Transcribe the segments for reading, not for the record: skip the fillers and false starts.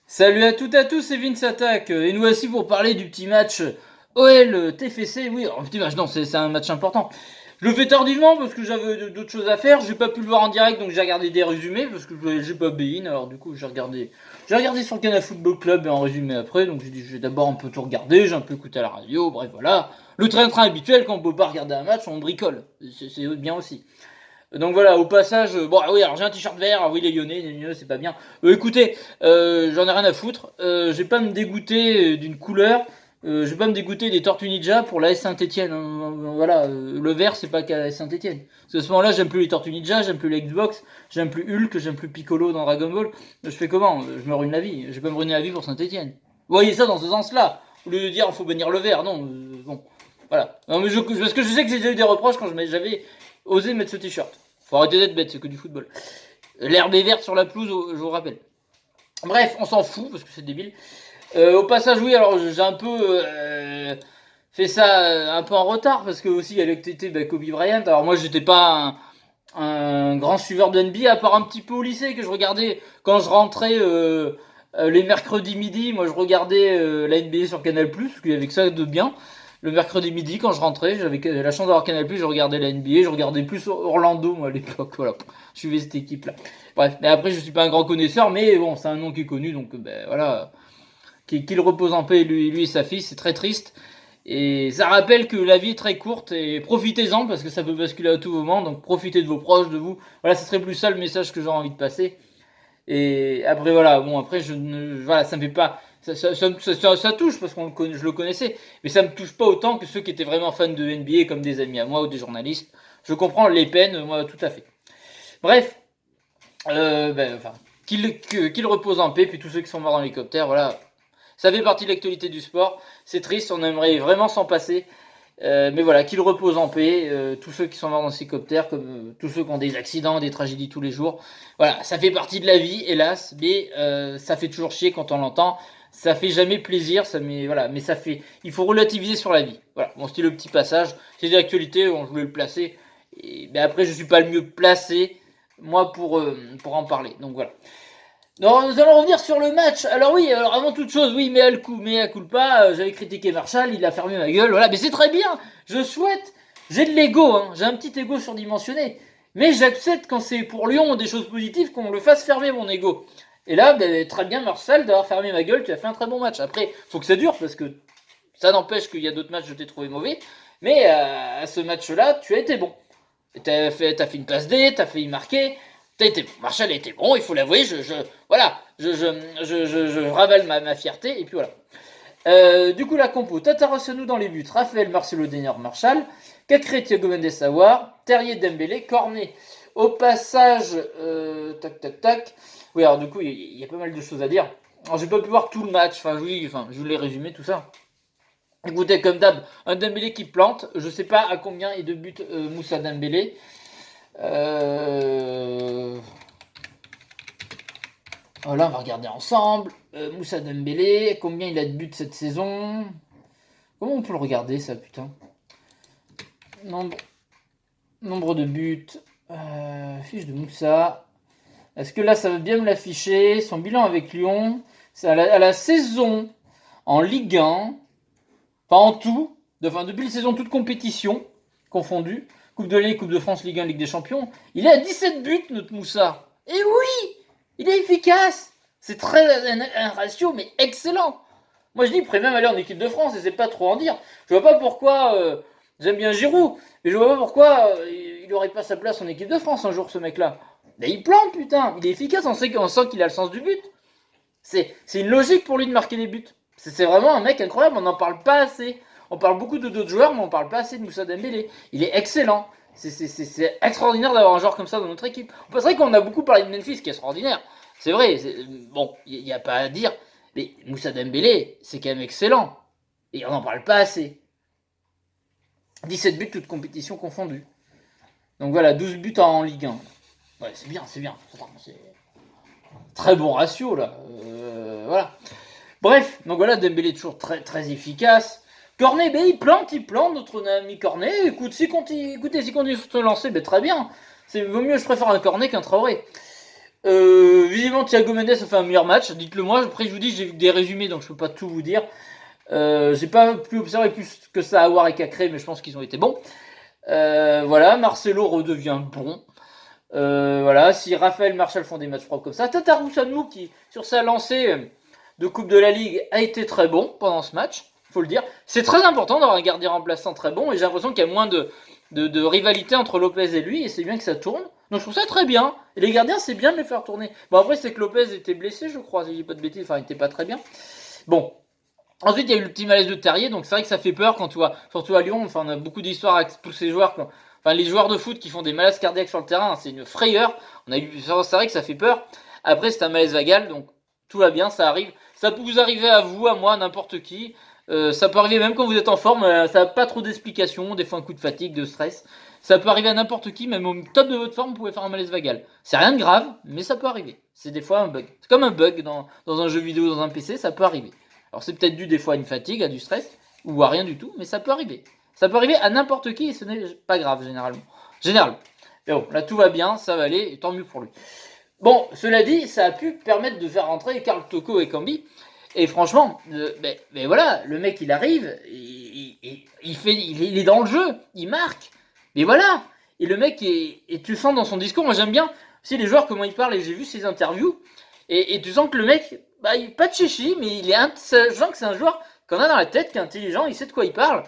Salut à toutes et à tous, c'est Vince Attack et nous voici pour parler du petit match OL TFC. Oui, alors, petit match, non, c'est un match important. Je le fais tardivement parce que j'avais d'autres choses à faire. J'ai pas pu le voir en direct, donc j'ai regardé des résumés parce que j'ai pas Bein. Alors du coup, j'ai regardé sur le Canal Football Club et en résumé après. Donc j'ai dit, je vais d'abord un peu tout regarder, j'ai un peu écouté à la radio. Bref, voilà, le train-train habituel quand on peut pas regarder un match, on bricole. C'est bien aussi. Donc voilà, au passage, bon, ah oui, alors j'ai un t-shirt vert, ah oui, les Lyonnais, c'est pas bien. Écoutez, j'en ai rien à foutre, je vais pas me dégoûter d'une couleur, je vais pas me dégoûter des Tortues Ninja pour la S Saint-Etienne. Voilà, le vert, c'est pas qu'à S Saint-Etienne. Parce qu'à ce moment-là, j'aime plus les Tortues Ninja, j'aime plus les Xbox, j'aime plus Hulk, j'aime plus Piccolo dans Dragon Ball. Je fais comment? Je me ruine la vie, je vais pas me ruiner la vie pour Saint-Etienne. Vous voyez ça dans ce sens-là, au lieu de dire faut bannir le vert, non, bon. Voilà. Non, mais parce que je sais que j'ai déjà eu des reproches quand j'avais osé mettre ce t-shirt. Faut arrêter d'être bête, c'est que du football. L'herbe est verte sur la pelouse, je vous rappelle. Bref, on s'en fout parce que c'est débile. Au passage, oui, alors j'ai un peu fait ça un peu en retard parce que aussi il y a l'actualité Kobe Bryant. Alors moi, j'étais pas un grand suiveur de NBA à part un petit peu au lycée que je regardais quand je rentrais les mercredis midi. Moi, je regardais la NBA sur Canal+, parce qu'il y avait que ça de bien. Le mercredi midi, quand je rentrais, j'avais la chance d'avoir Canal+, je regardais la NBA, je regardais plus Orlando, moi, à l'époque, voilà. Je suivais cette équipe-là. Bref, mais après, je suis pas un grand connaisseur, mais bon, c'est un nom qui est connu, donc ben voilà. Qu'il repose en paix, lui et sa fille, c'est très triste. Et ça rappelle que la vie est très courte, et profitez-en, parce que ça peut basculer à tout moment, donc profitez de vos proches, de vous. Voilà, ce serait plus ça le message que j'aurais envie de passer. Et après, voilà, bon, après, voilà, ça me fait pas, ça touche parce je le connaissais, mais ça me touche pas autant que ceux qui étaient vraiment fans de NBA comme des amis à moi ou des journalistes. Je comprends les peines, moi, tout à fait. Bref, enfin, qu'il repose en paix, puis tous ceux qui sont morts dans l'hélicoptère, voilà. Ça fait partie de l'actualité du sport. C'est triste, on aimerait vraiment s'en passer. Mais voilà, qu'ils reposent en paix, tous ceux qui sont morts dans ces hélicoptères, comme tous ceux qui ont des accidents, des tragédies tous les jours. Voilà, ça fait partie de la vie, hélas, mais ça fait toujours chier quand on l'entend. Ça fait jamais plaisir, voilà, mais ça fait. Il faut relativiser sur la vie. Voilà, bon, c'était le petit passage. C'est des actualités, je voulais le placer. Mais après, je suis pas le mieux placé, moi, pour en parler. Donc voilà. Non, nous allons revenir sur le match. Alors oui, alors avant toute chose, oui, mais à culpa, j'avais critiqué Marshall, il a fermé ma gueule, voilà, mais c'est très bien. Je souhaite, j'ai de l'ego, hein, j'ai un petit ego surdimensionné, mais j'accepte quand c'est pour Lyon des choses positives qu'on le fasse fermer mon ego. Et là, ben, très bien Marshall d'avoir fermé ma gueule, tu as fait un très bon match. Après, faut que ça dure parce que ça n'empêche qu'il y a d'autres matchs que je t'ai trouvé mauvais, mais à ce match-là, tu as été bon. T'as fait une passe D, t'as fait y marquer. Marshall a été bon, il faut l'avouer. Voilà, je ravale ma fierté et puis voilà. Du coup, la compo Tata Rossounou dans les buts, Raphaël, Marcelo, Denner, Marshall, Cacré, Thiago Mendes, Sawar, Terrier, Dembélé, Cornet. Au passage, tac tac tac. Oui, alors du coup, il y a pas mal de choses à dire. Alors, j'ai pas pu voir tout le match. Je voulais résumer tout ça. Écoutez, comme d'hab, un Dembélé qui plante. Je sais pas à combien est de buts Moussa Dembélé. Voilà, on va regarder ensemble. Moussa Dembélé, combien il a de buts cette saison? Comment on peut le regarder ça, putain? Nombre de buts. Fiche de Moussa. Est-ce que là, ça va bien me l'afficher? Son bilan avec Lyon. C'est à la saison en Ligue 1. Pas en tout. Depuis la saison, toute compétition confondue. Coupe de Ligue, Coupe de France, Ligue 1, Ligue des Champions. Il est à 17 buts, notre Moussa. Et oui, il est efficace. C'est un ratio, mais excellent. Moi, je dis, il pourrait même aller en équipe de France, et c'est pas trop en dire. Je vois pas pourquoi. J'aime bien Giroud, mais je vois pas pourquoi il aurait pas sa place en équipe de France un jour, ce mec-là. Mais il plante, putain. Il est efficace, on sent qu'il a le sens du but. C'est une logique pour lui de marquer des buts. C'est vraiment un mec incroyable, on n'en parle pas assez. On parle beaucoup de d'autres joueurs, mais on parle pas assez de Moussa Dembélé. Il est excellent. C'est extraordinaire d'avoir un joueur comme ça dans notre équipe. C'est vrai qu'on a beaucoup parlé de Memphis, qui est extraordinaire. C'est vrai, bon, il n'y a pas à dire. Mais Moussa Dembélé, c'est quand même excellent. Et on n'en parle pas assez. 17 buts, toutes compétitions confondues. Donc voilà, 12 buts en Ligue 1. Ouais, c'est bien, c'est bien. C'est très bon ratio, là. Voilà. Bref, donc voilà, Dembélé toujours très, très efficace. Cornet, ben, il plante, notre ami Cornet. Écoutez, s'il continue sur se lancer, ben, très bien. Vaut mieux, je préfère un Cornet qu'un Traoré. Visiblement, Thiago Mendes a fait un meilleur match. Dites-le moi. Après, je vous dis, j'ai vu des résumés, donc je peux pas tout vous dire. J'ai pas pu observer plus que ça à War et Cacré, mais je pense qu'ils ont été bons. Voilà, Marcelo redevient bon. Voilà, si Raphaël Marchal font des matchs propres comme ça, Tatarou qui, sur sa lancée de Coupe de la Ligue, a été très bon pendant ce match, faut le dire. C'est très important d'avoir un gardien remplaçant très bon, et j'ai l'impression qu'il y a moins de rivalité entre Lopez et lui, et c'est bien que ça tourne. Donc je trouve ça très bien. Et les gardiens, c'est bien de les faire tourner. Bon, après, c'est que Lopez était blessé, je crois, si je dis pas de bêtises, enfin, il était pas très bien. Bon. Ensuite, il y a eu le petit malaise de Terrier, donc c'est vrai que ça fait peur quand tu vois, surtout à Lyon, enfin, on a beaucoup d'histoires avec tous ces joueurs, enfin, les joueurs de foot qui font des malaises cardiaques sur le terrain, c'est une frayeur. C'est vrai que ça fait peur. Après, c'est un malaise vagal, donc tout va bien, ça arrive. Ça peut vous arriver à vous, à moi, à n'importe qui. Ça peut arriver même quand vous êtes en forme, ça n'a pas trop d'explications, des fois un coup de fatigue, de stress. Ça peut arriver à n'importe qui, même au top de votre forme, vous pouvez faire un malaise vagal. C'est rien de grave, mais ça peut arriver. C'est des fois un bug. C'est comme un bug dans un jeu vidéo, dans un PC, ça peut arriver. Alors c'est peut-être dû des fois à une fatigue, à du stress, ou à rien du tout, mais ça peut arriver. Ça peut arriver à n'importe qui et ce n'est pas grave généralement. Généralement. Mais bon, là tout va bien, ça va aller, et tant mieux pour lui. Bon, cela dit, ça a pu permettre de faire rentrer Karl Toko et Cambi. Et franchement, mais voilà, le mec il arrive, il est dans le jeu, il marque. Mais voilà, et le mec et tu sens dans son discours, moi j'aime bien aussi les joueurs comment ils parlent et j'ai vu ses interviews. Et tu sens que le mec, bah, il pas de chichi, mais je sens que c'est un joueur qu'on a dans la tête, qui est intelligent, il sait de quoi il parle.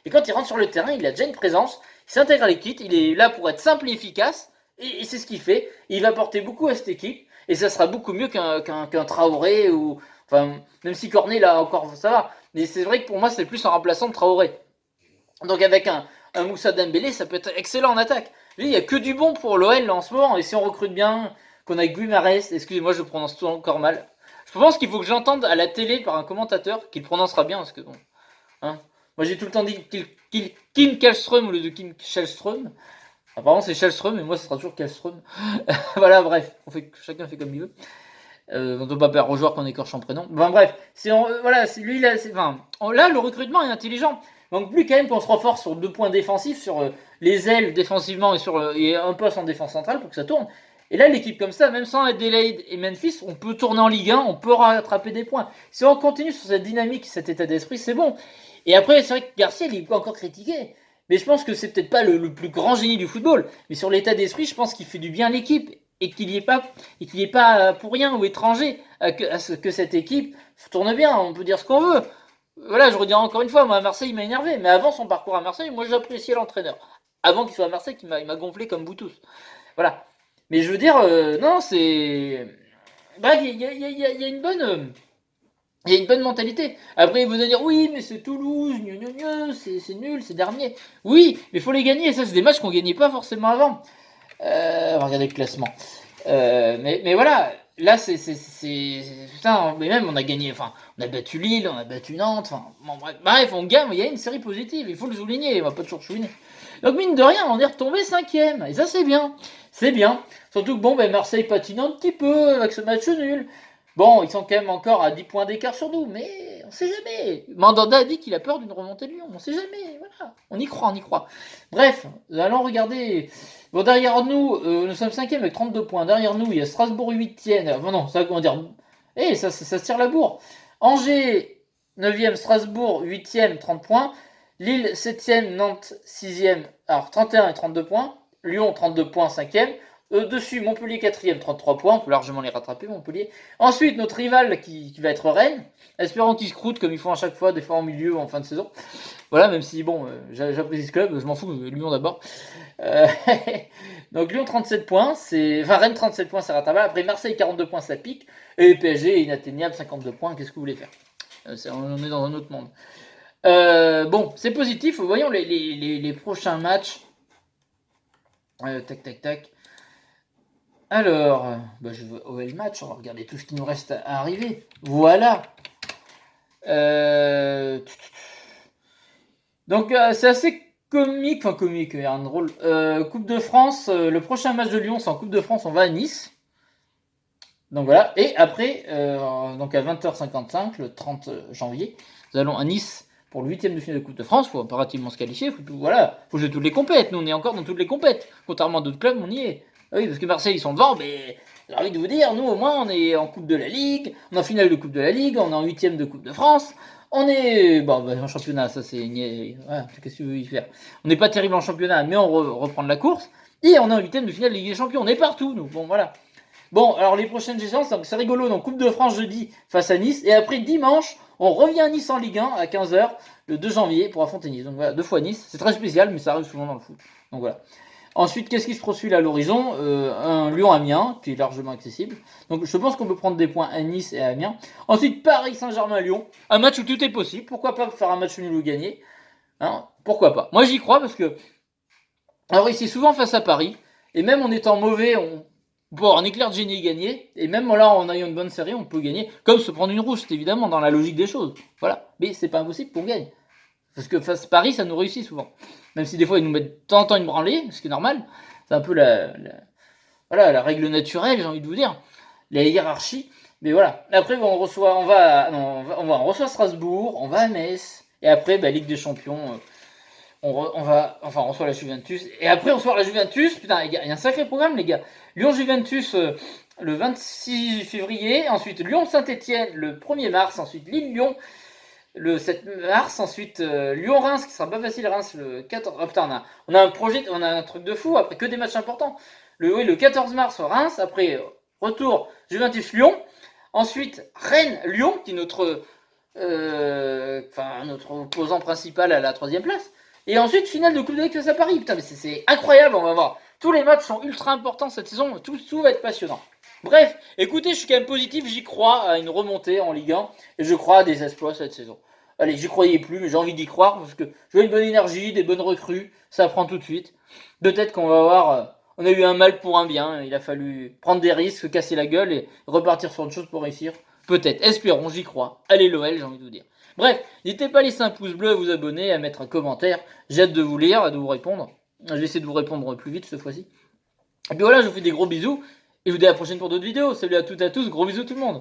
Et quand il rentre sur le terrain, il a déjà une présence, il s'intègre à l'équipe, il est là pour être simple et efficace, et c'est ce qu'il fait. Il va apporter beaucoup à cette équipe, et ça sera beaucoup mieux qu'un Traoré, ou, enfin, même si Cornet, là encore, ça va. Mais c'est vrai que pour moi, c'est plus un remplaçant de Traoré. Donc avec un Moussa Dembélé, ça peut être excellent en attaque. Lui, il n'y a que du bon pour l'OL en ce moment, et si on recrute bien, qu'on a Guimarães, excusez-moi, je prononce tout encore mal. Je pense qu'il faut que j'entende à la télé par un commentateur qu'il prononcera bien, parce que bon, hein. Moi j'ai tout le temps dit Kim Kallström au lieu de Kim Kjellström. Apparemment c'est Kjellström, mais moi ce sera toujours Kallström. Voilà, bref, chacun fait comme il veut. On ne doit pas perdre aux joueurs qu'on écorche en prénom. Enfin bref, voilà, c'est lui là, là le recrutement est intelligent. Donc plus quand même qu'on se renforce sur 2 points défensifs, sur les ailes défensivement et un poste en défense centrale pour que ça tourne. Et là, l'équipe comme ça, même sans Adelaide et Memphis, on peut tourner en Ligue 1, on peut rattraper des points. Si on continue sur cette dynamique, cet état d'esprit, c'est bon. Et après, c'est vrai que Garcia, il est pas encore critiqué. Mais je pense que c'est peut-être pas le plus grand génie du football. Mais sur l'état d'esprit, je pense qu'il fait du bien à l'équipe. Et qu'il n'y est pas pour rien ou étranger à ce que cette équipe tourne bien. On peut dire ce qu'on veut. Voilà, je redis encore une fois, moi à Marseille, il m'a énervé. Mais avant son parcours à Marseille, moi j'appréciais l'entraîneur. Avant qu'il soit à Marseille, il m'a gonflé comme vous tous. Voilà. Mais je veux dire, non, c'est. Bref, il y a une bonne. Il y a une bonne mentalité. Après, vous allez dire, oui, mais c'est Toulouse, c'est nul, c'est dernier. Oui, mais il faut les gagner. Et ça, c'est des matchs qu'on ne gagnait pas forcément avant. On va regarder le classement. Mais voilà, là, c'est. Putain, mais même, on a gagné. Enfin, on a battu Lille, on a battu Nantes. Enfin, bon, bref, on gagne. Il y a une série positive. Il faut le souligner. On va pas toujours chouiner. Donc, mine de rien, on est retombé 5ème. Et ça, c'est bien. C'est bien. Surtout que, bon, ben, Marseille patine un petit peu avec ce match nul. Bon, ils sont quand même encore à 10 points d'écart sur nous, mais on sait jamais. Mandanda a dit qu'il a peur d'une remontée de Lyon. On sait jamais. Voilà. On y croit, on y croit. Bref, allons regarder. Bon, derrière nous, nous sommes 5ème avec 32 points. Derrière nous, il y a Strasbourg 8ème. Bon, non, ça, comment dire. Ça se tire la bourre. Angers 9ème, Strasbourg 8ème, 30 points. Lille 7ème, Nantes 6ème, alors 31 et 32 points. Lyon 32 points, 5ème. Dessus, Montpellier 4ème, 33 points. On peut largement les rattraper, Montpellier. Ensuite, notre rival qui va être Rennes. Espérons qu'ils se croûtent comme ils font à chaque fois, des fois en milieu ou en fin de saison. Voilà, même si, bon, j'apprécie ce club, je m'en fous, Lyon d'abord. Donc Lyon 37 points, enfin Rennes 37 points, c'est rattrapable. Après Marseille 42 points, ça pique. Et PSG inatteignable, 52 points. Qu'est-ce que vous voulez faire? On est dans un autre monde. Bon, c'est positif. Voyons les prochains matchs. Tac. Alors, je veux OL match. On va regarder tout ce qui nous reste à arriver. Voilà. Donc, c'est assez comique. Enfin, comique, il y a un drôle. Coupe de France. Le prochain match de Lyon, c'est en Coupe de France. On va à Nice. Donc voilà. Et après, donc à 20h55, le 30 janvier, nous allons à Nice pour le 8ème de finale de Coupe de France. Il faut impérativement se qualifier. Faut jouer toutes les compètes. Nous, on est encore dans toutes les compètes. Contrairement à d'autres clubs, on y est. Ah oui, parce que Marseille, ils sont devant, mais j'ai envie de vous dire, nous au moins on est en Coupe de la Ligue, on est en finale de Coupe de la Ligue, on est en 8ème de Coupe de France, on est en championnat, ça c'est qu'est-ce que tu veux y faire. On n'est pas terrible en championnat, mais on reprend de la course, et on est en 8ème de finale de Ligue des Champions, on est partout nous. Bon voilà. Bon, alors les prochaines échéances, c'est rigolo, donc Coupe de France jeudi face à Nice, et après dimanche, on revient à Nice en Ligue 1 à 15h le 2 janvier pour affronter Nice. Donc voilà, 2 fois Nice, c'est très spécial, mais ça arrive souvent dans le foot. Donc voilà. Ensuite, qu'est-ce qui se profile à l'horizon? Un Lyon-Amiens, qui est largement accessible. Donc je pense qu'on peut prendre des points à Nice et à Amiens. Ensuite, Paris Saint-Germain-Lyon, un match où tout est possible. Pourquoi pas faire un match nul ou gagner, hein? Pourquoi pas? Moi j'y crois parce que, alors ici souvent face à Paris, et même en étant mauvais, bon, un éclair de génie gagner, et même là en ayant une bonne série, on peut gagner, comme se prendre une rouge, c'est évidemment dans la logique des choses. Voilà, mais c'est pas impossible qu'on gagne. Parce que face à Paris, ça nous réussit souvent. Même si des fois ils nous mettent de temps en temps une branlée, ce qui est normal, c'est un peu la règle naturelle, j'ai envie de vous dire, la hiérarchie. Mais voilà, après on reçoit Strasbourg, on va à Metz, et après Ligue des Champions, on reçoit la Juventus, et après on reçoit la Juventus, putain, il y a un sacré programme les gars. Lyon-Juventus le 26 février, ensuite Lyon-Saint-Etienne le 1er mars, ensuite Lille-Lyon le 7 mars, ensuite Lyon-Reims, qui sera pas facile, Reims le 14... Oh putain, on a un projet, on a un truc de fou, après que des matchs importants. Le 14 mars, Reims, après retour Juventus-Lyon, ensuite Rennes-Lyon, qui est notre opposant principal à la 3ème place, et ensuite finale de Coupe de Ligue face à Paris. Putain, mais c'est incroyable, on va voir. Tous les matchs sont ultra importants cette saison, tout va être passionnant. Bref, écoutez, je suis quand même positif, j'y crois à une remontée en Ligue 1, et je crois à des exploits cette saison. Allez, j'y croyais plus, mais j'ai envie d'y croire, parce que je veux une bonne énergie, des bonnes recrues, ça prend tout de suite. Peut-être qu'on va voir, on a eu un mal pour un bien, il a fallu prendre des risques, se casser la gueule, et repartir sur autre chose pour réussir. Peut-être, espérons, j'y crois. Allez l'OL, j'ai envie de vous dire. Bref, n'hésitez pas à laisser un pouce bleu, à vous abonner, à mettre un commentaire, j'ai hâte de vous lire, de vous répondre. Je vais essayer de vous répondre plus vite cette fois-ci. Et puis voilà, je vous fais des gros bisous. Et je vous dis à la prochaine pour d'autres vidéos. Salut à toutes et à tous, gros bisous tout le monde.